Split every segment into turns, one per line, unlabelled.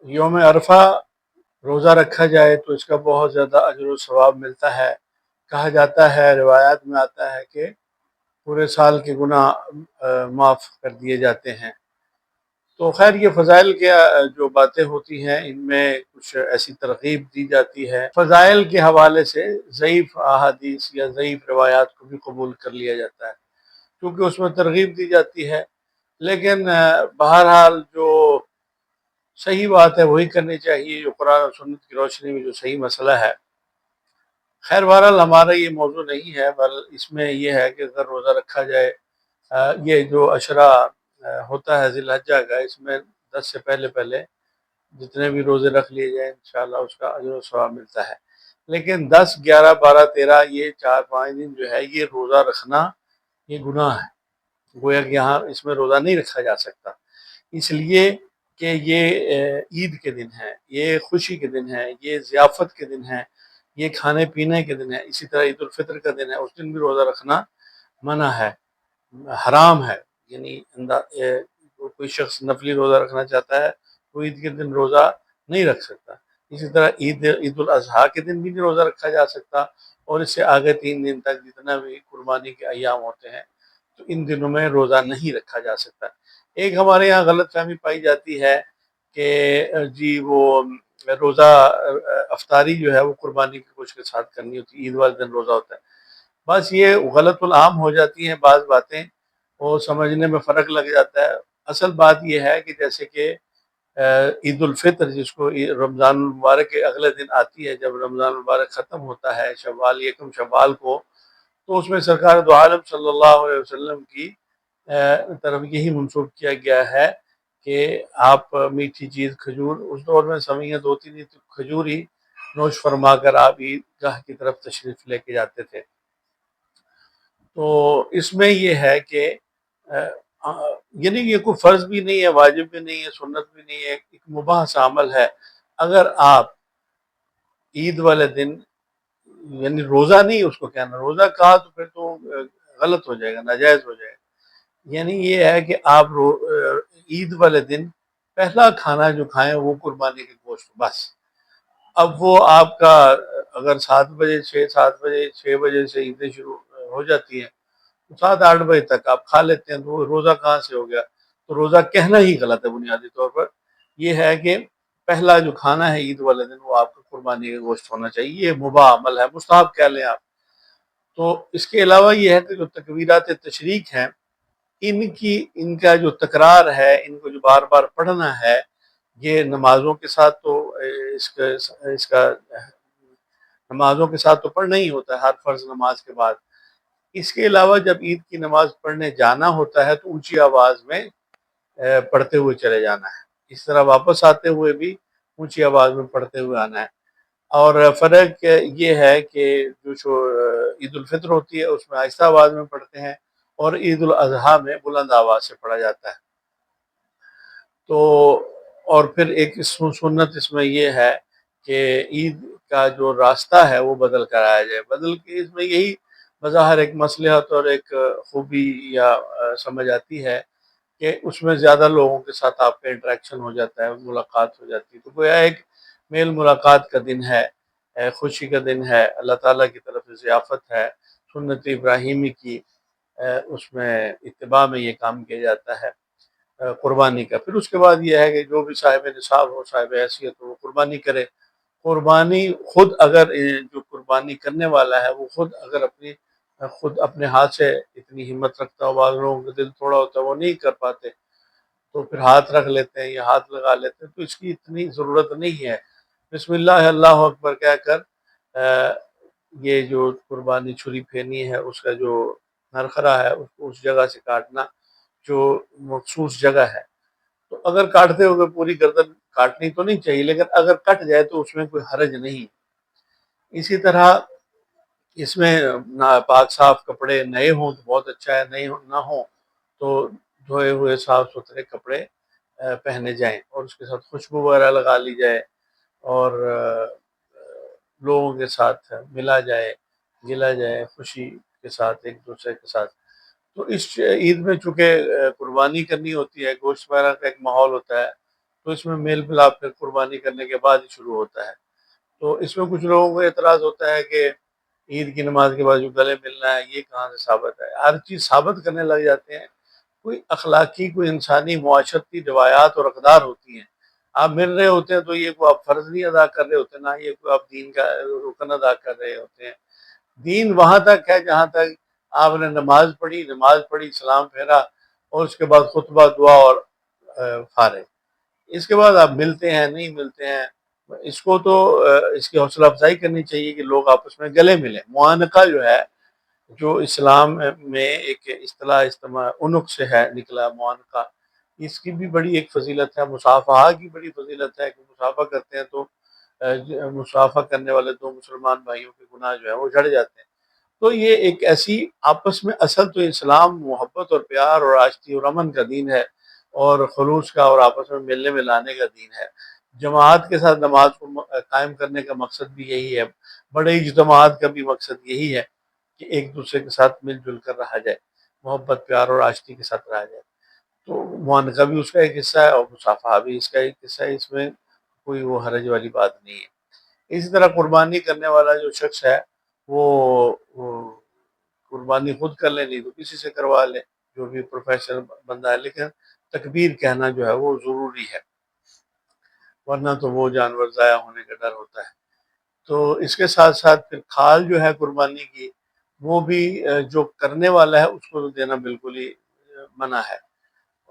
یوم عرفہ روزہ رکھا جائے تو اس کا بہت زیادہ اجر و ثواب ملتا ہے۔ کہا جاتا ہے، روایات میں آتا ہے کہ پورے سال کے گناہ معاف کر دیے جاتے ہیں۔ تو خیر یہ فضائل کے جو باتیں ہوتی ہیں ان میں کچھ ایسی ترغیب دی جاتی ہے، فضائل کے حوالے سے ضعیف احادیث یا ضعیف روایات کو بھی قبول کر لیا جاتا ہے کیونکہ اس میں ترغیب دی جاتی ہے۔ لیکن بہرحال جو صحیح بات ہے وہی کرنی چاہیے، جو قرآن اور سنت کی روشنی میں جو صحیح مسئلہ ہے۔ خیر بہرحال ہمارا یہ موضوع نہیں ہے، بل اس میں یہ ہے کہ اگر روزہ رکھا جائے، یہ جو عشرہ ہوتا ہے ذی الحجہ کا، اس میں 10 سے پہلے پہلے جتنے بھی روزے رکھ لیے جائیں انشاءاللہ اس کا اجر و ثواب ملتا ہے۔ لیکن 10، 11، 12، 13 یہ 4-5 دن جو ہے یہ روزہ رکھنا یہ گناہ ہے، گویا کہ یہاں اس میں روزہ نہیں رکھا جا سکتا، اس لیے کہ یہ عید کے دن ہے، یہ خوشی کے دن ہے، یہ ضیافت کے دن ہے، یہ کھانے پینے کے دن ہے۔ اسی طرح عید الفطر کا دن ہے، اس دن بھی روزہ رکھنا منع ہے، حرام ہے۔ یعنی کوئی شخص نفلی روزہ رکھنا چاہتا ہے تو عید کے دن روزہ نہیں رکھ سکتا۔ اسی طرح عید الاضحیٰ کے دن بھی نہیں روزہ رکھا جا سکتا، اور اس سے آگے 3 دن تک جتنا بھی قربانی کے ایام ہوتے ہیں تو ان دنوں میں روزہ نہیں رکھا جا سکتا۔ ایک ہمارے یہاں غلط فہمی پائی جاتی ہے کہ جی وہ روزہ افطاری جو ہے وہ قربانی کے گوشت کے ساتھ کرنی ہوتی ہے، عید والے دن روزہ ہوتا ہے۔ بس یہ غلط العام ہو جاتی ہیں بعض باتیں، وہ سمجھنے میں فرق لگ جاتا ہے۔ اصل بات یہ ہے کہ جیسے کہ عید الفطر جس کو رمضان المبارک کے اگلے دن آتی ہے، جب رمضان المبارک ختم ہوتا ہے شوال، یکم شوال کو، تو اس میں سرکار دو عالم صلی اللہ علیہ وسلم کی طرف یہی منسوخ کیا گیا ہے کہ آپ میٹھی چیز کھجور، اس دور میں سویاں ہوتی نہیں تو کھجور ہی نوش فرما کر آپ عید گاہ کی طرف تشریف لے کے جاتے تھے۔ تو اس میں یہ ہے کہ یعنی یہ کوئی فرض بھی نہیں ہے، واجب بھی نہیں ہے، سنت بھی نہیں ہے، ایک مباح سا عمل ہے۔ اگر آپ عید والے دن، یعنی روزہ نہیں اس کو کہنا، روزہ کہا تو پھر تو غلط ہو جائے گا، ناجائز ہو جائے گا۔ یعنی یہ ہے کہ آپ عید والے دن پہلا کھانا جو کھائیں وہ قربانی کے گوشت، بس۔ اب وہ آپ کا اگر 7 بجے، 6 بجے سے عیدیں شروع ہو جاتی ہیں، 7-8 بجے تک آپ کھا لیتے ہیں، تو روزہ کہاں سے ہو گیا؟ تو روزہ کہنا ہی غلط ہے بنیادی طور پر۔ یہ ہے کہ پہلا جو کھانا ہے عید والے دن وہ آپ کا قربانی کا گوشت ہونا چاہیے، یہ مباح عمل ہے، مستحب کہہ لیں آپ۔ تو اس کے علاوہ یہ ہے کہ جو تکبیرات تشریق ہیں ان کا جو تکرار ہے، ان کو جو بار بار پڑھنا ہے، یہ نمازوں کے ساتھ تو اس کا نمازوں کے ساتھ تو پڑھنا ہی ہوتا ہے ہر فرض نماز کے بعد۔ اس کے علاوہ جب عید کی نماز پڑھنے جانا ہوتا ہے تو اونچی آواز میں پڑھتے ہوئے چلے جانا ہے، اس طرح واپس آتے ہوئے بھی اونچی آواز میں پڑھتے ہوئے آنا ہے۔ اور فرق یہ ہے کہ جو عید الفطر ہوتی ہے اس میں آہستہ آواز میں پڑھتے ہیں، اور عید الاضحیٰ میں بلند آواز سے پڑھا جاتا ہے۔ تو اور پھر ایک سنت اس میں یہ ہے کہ عید کا جو راستہ ہے وہ بدل کر آیا جائے، بدل کے اس میں یہی بظاہر ایک مصلحت اور ایک خوبی یا سمجھ آتی ہے کہ اس میں زیادہ لوگوں کے ساتھ آپ کا انٹریکشن ہو جاتا ہے، ملاقات ہو جاتی ہے، تو گویا ایک میل ملاقات کا دن ہے، خوشی کا دن ہے، اللہ تعالیٰ کی طرف سے ضیافت ہے، سنت ابراہیمی کی اس میں اتباع میں یہ کام کیا جاتا ہے قربانی کا۔ پھر اس کے بعد یہ ہے کہ جو بھی صاحب نصاب ہو، صاحب حیثیت ہو، وہ قربانی کرے۔ قربانی خود اگر جو قربانی کرنے والا ہے وہ خود اپنے ہاتھ سے اتنی ہمت رکھتا ہو، بعض لوگوں کا دل تھوڑا ہوتا ہے وہ نہیں کر پاتے تو پھر ہاتھ رکھ لیتے ہیں یا ہاتھ لگا لیتے ہیں، تو اس کی اتنی ضرورت نہیں ہے۔ بسم اللہ اللہ اکبر کہہ کر یہ جو قربانی چھری پھینی ہے اس کا جو نرخرا ہے اس کو اس جگہ سے کاٹنا جو مخصوص جگہ ہے۔ تو اگر کاٹتے ہوئے پوری گردن کاٹنی تو نہیں چاہیے، لیکن اگر کٹ جائے تو اس میں کوئی حرج نہیں۔ اسی طرح اس میں پاک صاف کپڑے نئے ہوں تو بہت اچھا ہے، نئے نہ ہوں تو دھوئے ہوئے صاف ستھرے کپڑے پہنے جائیں، اور اس کے ساتھ خوشبو وغیرہ لگا لی جائے، اور لوگوں کے ساتھ ملا جائے، گلا جائے خوشی کے ساتھ ایک دوسرے کے ساتھ۔ تو اس عید میں چونکہ قربانی کرنی ہوتی ہے، گوشت وغیرہ کا ایک ماحول ہوتا ہے، تو اس میں میل ملاپ پھر قربانی کرنے کے بعد ہی شروع ہوتا ہے۔ تو اس میں کچھ لوگوں کو اعتراض ہوتا ہے کہ عید کی نماز کے بعد جو گلے ملنا ہے یہ کہاں سے ثابت ہے، ہر چیز ثابت کرنے لگ جاتے ہیں۔ کوئی اخلاقی، کوئی انسانی معاشرتی روایات اور اقدار ہوتی ہیں، آپ مل رہے ہوتے ہیں تو یہ کوئی آپ فرض نہیں ادا کر رہے ہوتے، نہ یہ کوئی آپ دین کا رکن ادا کر رہے ہوتے ہیں۔ دین وہاں تک ہے جہاں تک آپ نے نماز پڑھی، سلام پھیرا، اور اس کے بعد خطبہ، دعا اور فارغ۔ اس کے بعد آپ ملتے ہیں نہیں ملتے ہیں، اس کو تو اس کی حوصلہ افزائی کرنی چاہیے کہ لوگ آپس میں گلے ملیں۔ معانقہ جو ہے، جو اسلام میں ایک اصطلاح عنق سے ہے نکلا معانقہ، اس کی بھی بڑی ایک فضیلت ہے۔ مصافحہ کی بڑی فضیلت ہے کہ مصافحہ کرتے ہیں تو مصافحہ کرنے والے دو مسلمان بھائیوں کے گناہ جو ہے وہ جھڑ جاتے ہیں۔ تو یہ ایک ایسی آپس میں، اصل تو اسلام محبت اور پیار اور آشتی اور امن کا دین ہے، اور خلوص کا اور آپس میں ملنے ملانے کا دین ہے۔ جماعت کے ساتھ نماز کو قائم کرنے کا مقصد بھی یہی ہے، بڑے اجتماعات کا بھی مقصد یہی ہے کہ ایک دوسرے کے ساتھ مل جل کر رہا جائے، محبت پیار اور آشتی کے ساتھ رہا جائے۔ تو معانقہ بھی اس کا ایک حصہ ہے اور مصافحہ بھی اس کا ایک حصہ ہے، اس میں کوئی وہ حرج والی بات نہیں ہے۔ اسی طرح قربانی کرنے والا جو شخص ہے وہ قربانی خود کر لے، نہیں تو کسی سے کروا لے، جو بھی پروفیشنل بندہ ہے، لیکن تکبیر کہنا جو ہے وہ ضروری ہے، ورنہ تو وہ جانور ضائع ہونے کا ڈر ہوتا ہے۔ تو اس کے ساتھ ساتھ پھر کھال جو ہے قربانی کی، وہ بھی جو کرنے والا ہے اس کو تو دینا بالکل ہی منع ہے،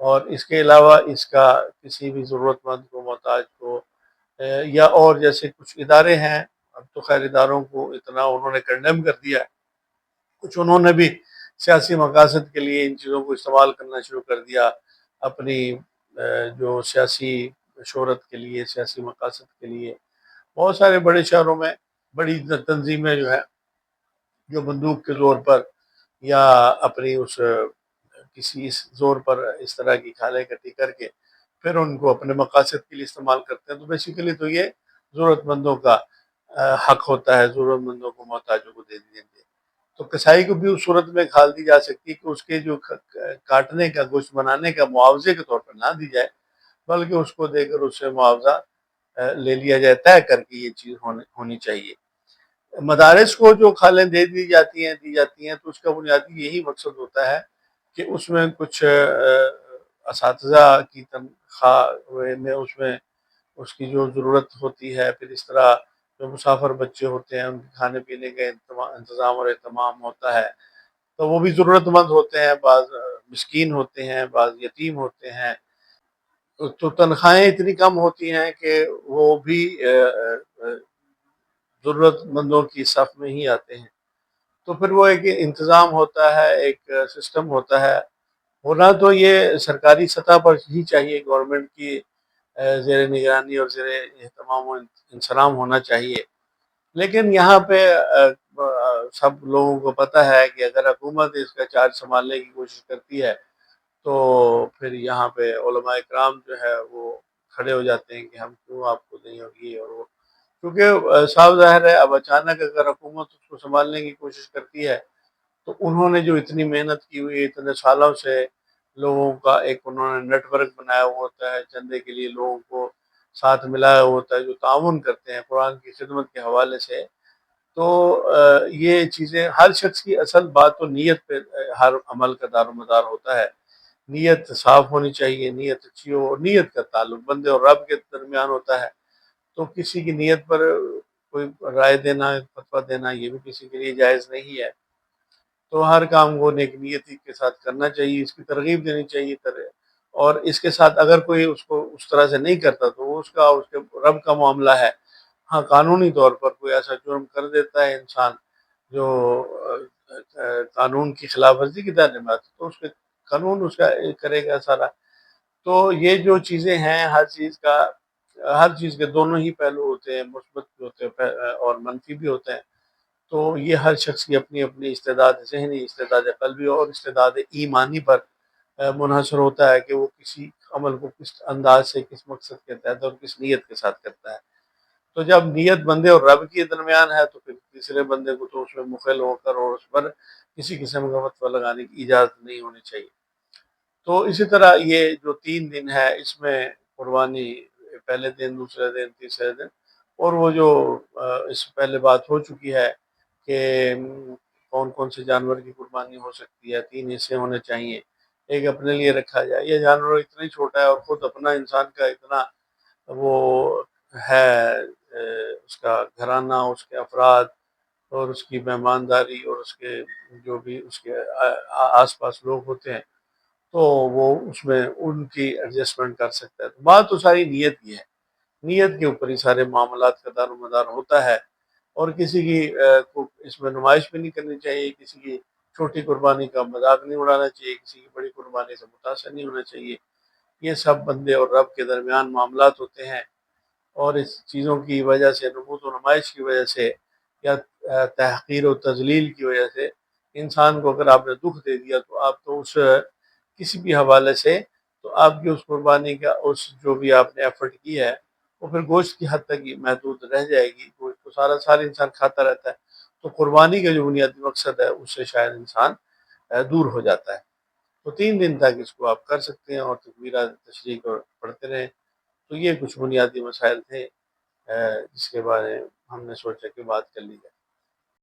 اور اس کے علاوہ اس کا کسی بھی ضرورت مند کو، محتاج کو، یا اور جیسے کچھ ادارے ہیں، اب تو خیر اداروں کو اتنا انہوں نے کنڈیم کر دیا ہے، کچھ انہوں نے بھی سیاسی مقاصد کے لیے ان چیزوں کو استعمال کرنا شروع کر دیا، اپنی جو سیاسی شہرت کے لیے، سیاسی مقاصد کے لیے۔ بہت سارے بڑے شہروں میں بڑی تنظیمیں جو ہے، جو بندوق کے زور پر یا اپنی اس کسی اس زور پر اس طرح کی کھالیں اکٹھی کر کے پھر ان کو اپنے مقاصد کے لیے استعمال کرتے ہیں۔ تو بیسیکلی تو یہ ضرورت مندوں کا حق ہوتا ہے، ضرورت مندوں کو، محتاجوں کو دے دیں گے۔ تو کسائی کو بھی اس صورت میں کھال دی جا سکتی ہے کہ اس کے جو کاٹنے کا، گوشت بنانے کا معاوضے کے طور پر نہ دی جائے، بلکہ اس کو دے کر اس سے معاوضہ لے لیا جائے، طے کر کے یہ چیز ہونی چاہیے۔ مدارس کو جو کھالیں دی جاتی ہیں تو اس کا بنیادی یہی مقصد ہوتا ہے کہ اس میں کچھ اساتذہ کی تنخواہ میں اس کی جو ضرورت ہوتی ہے، پھر اس طرح جو مسافر بچے ہوتے ہیں ان کے کھانے پینے کا انتظام اور اہتمام ہوتا ہے، تو وہ بھی ضرورت مند ہوتے ہیں، بعض مسکین ہوتے ہیں، بعض یتیم ہوتے ہیں، تو تنخواہیں اتنی کم ہوتی ہیں کہ وہ بھی ضرورت مندوں کی صف میں ہی آتے ہیں۔ تو پھر وہ ایک انتظام ہوتا ہے، ایک سسٹم ہوتا ہے، ہونا تو یہ سرکاری سطح پر ہی چاہیے، گورنمنٹ کی زیر نگرانی اور زیر اہتمام و انصرام ہونا چاہیے۔ لیکن یہاں پہ سب لوگوں کو پتہ ہے کہ اگر حکومت اس کا چارج سنبھالنے کی کوشش کرتی ہے تو پھر یہاں پہ علماء اکرام جو ہے وہ کھڑے ہو جاتے ہیں کہ ہم کیوں آپ کو دیں، اور یہ اور وہ، کیونکہ صاف ظاہر ہے اب اچانک اگر حکومت اس کو سنبھالنے کی کوشش کرتی ہے تو انہوں نے جو اتنی محنت کی ہوئی ہے، اتنے سالوں سے لوگوں کا ایک انہوں نے نیٹ ورک بنایا ہوا ہوتا ہے، چندے کے لیے لوگوں کو ساتھ ملایا ہوا ہوتا ہے، جو تعاون کرتے ہیں قرآن کی خدمت کے حوالے سے۔ تو یہ چیزیں، ہر شخص کی اصل بات تو نیت پہ ہر عمل کا دار و مدار ہوتا ہے۔ نیت صاف ہونی چاہیے، نیت اچھی ہو، اور نیت کا تعلق بندے اور رب کے درمیان ہوتا ہے۔ تو کسی کی نیت پر کوئی رائے دینا، فتویٰ دینا، یہ بھی کسی کے لیے جائز نہیں ہے۔ تو ہر کام کو نیک نیتی کے ساتھ کرنا چاہیے، اس کی ترغیب دینی چاہیے، اور اس کے ساتھ اگر کوئی اس کو اس طرح سے نہیں کرتا تو وہ اس کے رب کا معاملہ ہے۔ ہاں، قانونی طور پر کوئی ایسا جرم کر دیتا ہے انسان جو قانون کی خلاف ورزی کی دائرے میں آتا ہے، تو اس کے قانون اس کا کرے گا سارا۔ تو یہ جو چیزیں ہیں، ہر چیز کے دونوں ہی پہلو ہوتے ہیں، مثبت بھی ہوتے ہیں اور منفی بھی ہوتے ہیں۔ تو یہ ہر شخص کی اپنی اپنی استعداد ذہنی، استعداد قلبی اور استعداد ایمانی پر منحصر ہوتا ہے کہ وہ کسی عمل کو کس انداز سے، کس مقصد کے تحت اور کس نیت کے ساتھ کرتا ہے۔ تو جب نیت بندے اور رب کے درمیان ہے تو پھر تیسرے بندے کو تو اس میں مخل ہو کر اور اس پر کسی قسم کا فتویٰ لگانے کی اجازت نہیں ہونی چاہیے۔ تو اسی طرح یہ جو 3 دن ہے اس میں قربانی پہلے دن، دوسرے دن، تیسرے دن، اور وہ جو اس سے پہلے بات ہو چکی ہے کہ کون کون سے جانور کی قربانی ہو سکتی ہے، 3 حصے ہونے چاہیے، ایک اپنے لیے رکھا جائے۔ یہ جانور اتنا ہی چھوٹا ہے اور خود اپنا انسان کا اتنا وہ ہے، اس کا گھرانہ، اس کے افراد اور اس کی مہمانداری اور اس کے جو بھی اس کے آس پاس لوگ ہوتے ہیں، تو وہ اس میں ان کی ایڈجسٹمنٹ کر سکتا ہے۔ تو بات تو ساری نیت کی ہے، نیت کے اوپر ہی سارے معاملات کا دار و مدار ہوتا ہے، اور کسی کی کو اس میں نمائش بھی نہیں کرنی چاہیے، کسی کی چھوٹی قربانی کا مذاق نہیں اڑانا چاہیے، کسی کی بڑی قربانی سے متاثر نہیں ہونا چاہیے۔ یہ سب بندے اور رب کے درمیان معاملات ہوتے ہیں، اور اس چیزوں کی وجہ سے، نمود و نمائش کی وجہ سے یا تحقیر و تذلیل کی وجہ سے انسان کو اگر آپ نے دکھ دے دیا تو آپ تو اس کسی بھی حوالے سے تو آپ کی اس قربانی کا اس جو بھی آپ نے ایفرٹ کی ہے وہ پھر گوشت کی حد تک ہی محدود رہ جائے گی۔ گوشت تو سارا انسان کھاتا رہتا ہے، تو قربانی کا جو بنیادی مقصد ہے اس سے شاید انسان دور ہو جاتا ہے۔ تو 3 دن تک اس کو آپ کر سکتے ہیں اور تکبیرات تشریق پڑھتے رہیں۔ تو یہ کچھ بنیادی مسائل تھے جس کے بارے ہم نے سوچا کہ بات کر لی جائے۔